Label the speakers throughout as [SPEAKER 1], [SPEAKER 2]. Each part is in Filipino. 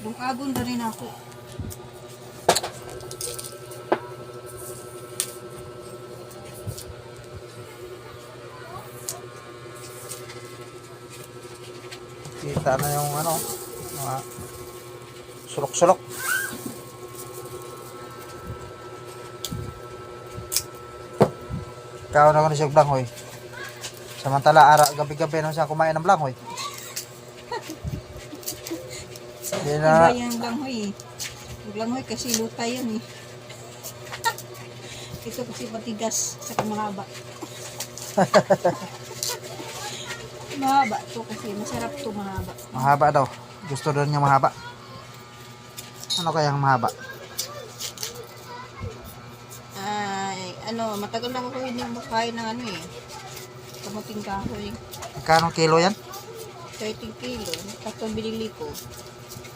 [SPEAKER 1] Lumagon na rin ako.
[SPEAKER 2] Kita na yung ano, mga sulok-sulok. Ikaw na ko na siya blanghoy. Samantala gabi-gabi na siya kumain ng blanghoy. Hindi na.
[SPEAKER 1] Iba yung langhoy eh. Yung langhoy kasi luta yan eh. Ito kasi matigas sa mahaba. Mahaba to kasi masarap to mahaba.
[SPEAKER 2] Mahaba daw. Gusto doon niya mahaba. Ano kayang mahaba?
[SPEAKER 1] Ay, ano, matagal na ako hindi makain ng ano eh. Kamuting kahoy.
[SPEAKER 2] Magkano kilo yan?
[SPEAKER 1] 30 kilo. Tapos binili ko.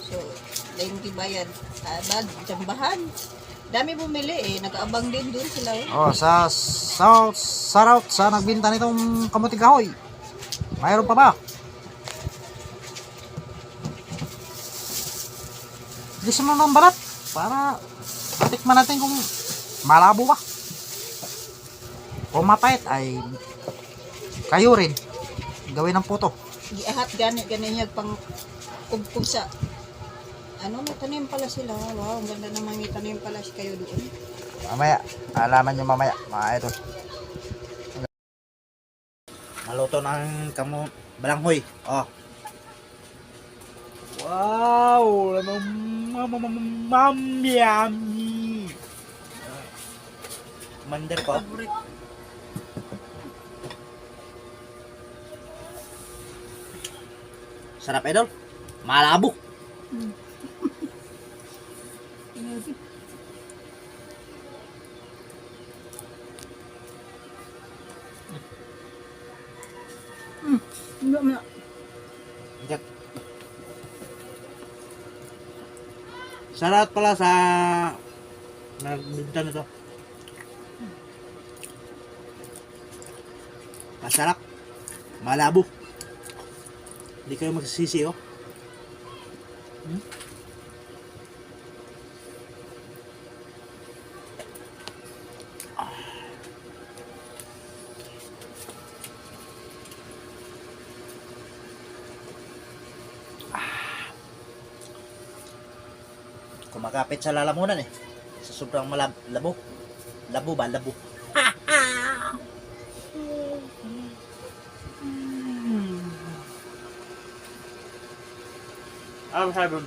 [SPEAKER 1] So, dahil hindi bayad. Bad, jambahan. Dami bumili eh. Nag-aabang din doon sila.
[SPEAKER 2] Oh, sa route, sa nagbinta nitong kamuting kahoy. Mayroon pa ba? Bilisan mo ng balat para matikman natin kung malabo ba. Kung mapait ay kayo rin. Gawin ng puto.
[SPEAKER 1] Giahat gani niya pang kubkub sa ano, may tanim pala sila. Wow, ang ganda naman may tanim pala kayo doon.
[SPEAKER 2] Mamaya, alaman nyo mamaya, mga idol. Maluto ng balanghoy. Oh. Wow! Yummy! Mander ko.
[SPEAKER 1] Favorite.
[SPEAKER 2] Sarap idol. Malabo.
[SPEAKER 1] Enggak na.
[SPEAKER 2] Jack. Sarap pala sa nagbinta nito. Masarap. Malabo. Hindi kayo magsisisi oh. Kumakapit sa lalamunan eh. Sa sobrang labo. Labo ba? Labo. Ano sabi mo ba?